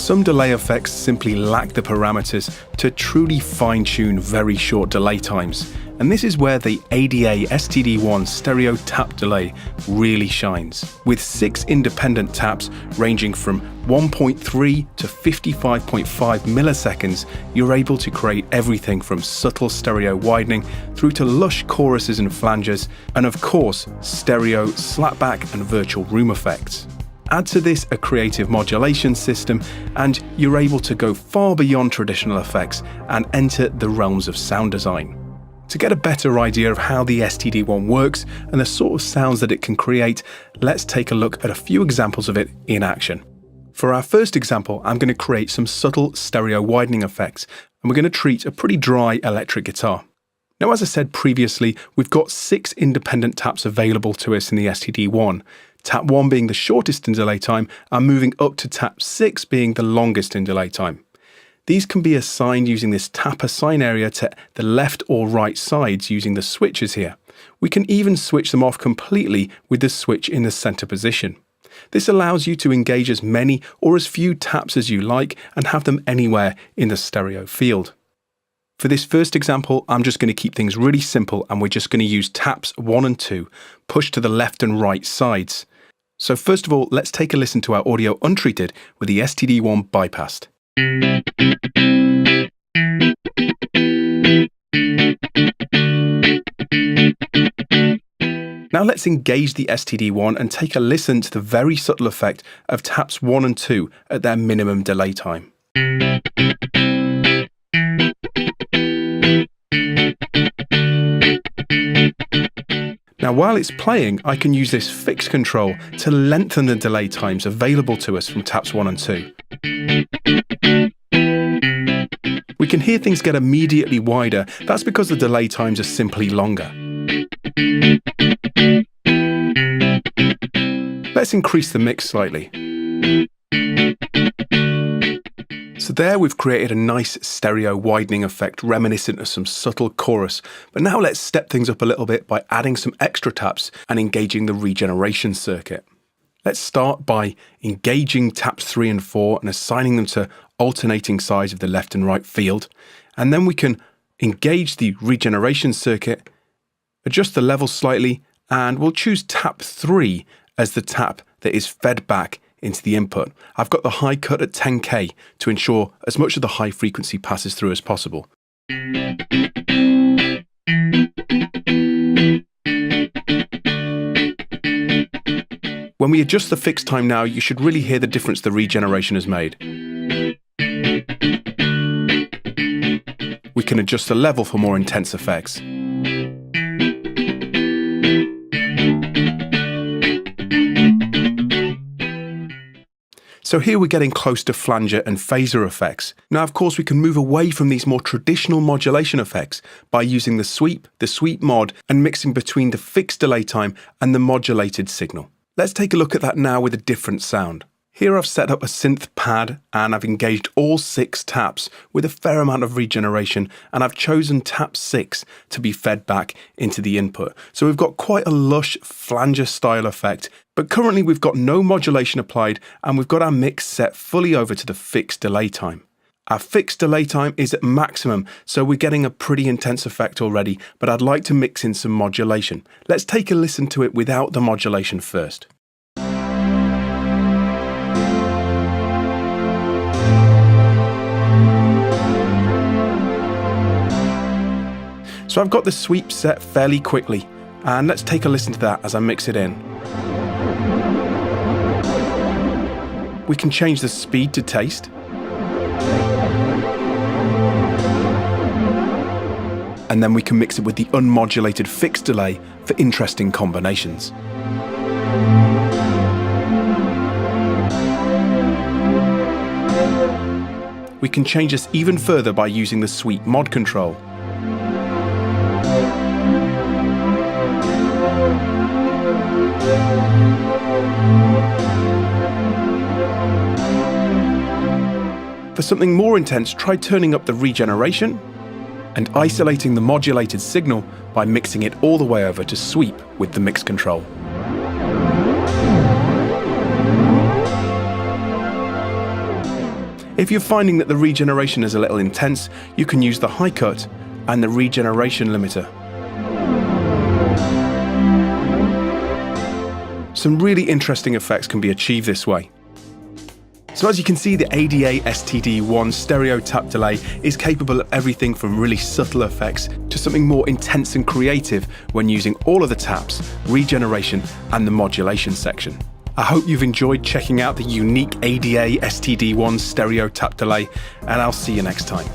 Some delay effects simply lack the parameters to truly fine-tune very short delay times, and this is where the ADA STD1 stereo tap delay really shines. With 6 independent taps ranging from 1.3 to 55.5 milliseconds, you're able to create everything from subtle stereo widening through to lush choruses and flanges, and of course, stereo, slapback and virtual room effects. Add to this a creative modulation system and you're able to go far beyond traditional effects and enter the realms of sound design. To get a better idea of how the STD1 works and the sort of sounds that it can create, let's take a look at a few examples of it in action. For our first example, I'm going to create some subtle stereo widening effects, and we're going to treat a pretty dry electric guitar. Now, as I said previously, we've got 6 independent taps available to us in the STD1. Tap 1 being the shortest in delay time, and moving up to tap 6 being the longest in delay time. These can be assigned using this tap assign area to the left or right sides using the switches here. We can even switch them off completely with the switch in the center position. This allows you to engage as many or as few taps as you like and have them anywhere in the stereo field. For this first example, I'm just going to keep things really simple and we're just going to use taps 1 and 2, pushed to the left and right sides. So first of all, let's take a listen to our audio untreated with the STD1 bypassed. Now let's engage the STD1 and take a listen to the very subtle effect of taps 1 and 2 at their minimum delay time. Now while it's playing, I can use this fix control to lengthen the delay times available to us from taps 1 and 2. We can hear things get immediately wider. That's because the delay times are simply longer. Let's increase the mix slightly. So there we've created a nice stereo widening effect reminiscent of some subtle chorus. But now let's step things up a little bit by adding some extra taps and engaging the regeneration circuit. Let's start by engaging taps 3 and 4 and assigning them to alternating sides of the left and right field. And then we can engage the regeneration circuit, adjust the level slightly, and we'll choose tap 3 as the tap that is fed back into the input. I've got the high cut at 10K to ensure as much of the high frequency passes through as possible. When we adjust the fix time now, you should really hear the difference the regeneration has made. We can adjust the level for more intense effects. So here we're getting close to flanger and phaser effects. Now, of course, we can move away from these more traditional modulation effects by using the sweep mod, and mixing between the fixed delay time and the modulated signal. Let's take a look at that now with a different sound. Here I've set up a synth pad and I've engaged all 6 taps with a fair amount of regeneration, and I've chosen tap 6 to be fed back into the input. So we've got quite a lush flanger style effect, but currently we've got no modulation applied and we've got our mix set fully over to the fixed delay time. Our fixed delay time is at maximum, so we're getting a pretty intense effect already, but I'd like to mix in some modulation. Let's take a listen to it without the modulation first. So I've got the sweep set fairly quickly, and let's take a listen to that as I mix it in. We can change the speed to taste. And then we can mix it with the unmodulated fixed delay for interesting combinations. We can change this even further by using the sweep mod control. For something more intense, try turning up the regeneration and isolating the modulated signal by mixing it all the way over to sweep with the mix control. If you're finding that the regeneration is a little intense, you can use the high cut and the regeneration limiter. Some really interesting effects can be achieved this way. So as you can see, the ADA STD1 stereo tap delay is capable of everything from really subtle effects to something more intense and creative when using all of the taps, regeneration and the modulation section. I hope you've enjoyed checking out the unique ADA STD1 stereo tap delay, and I'll see you next time.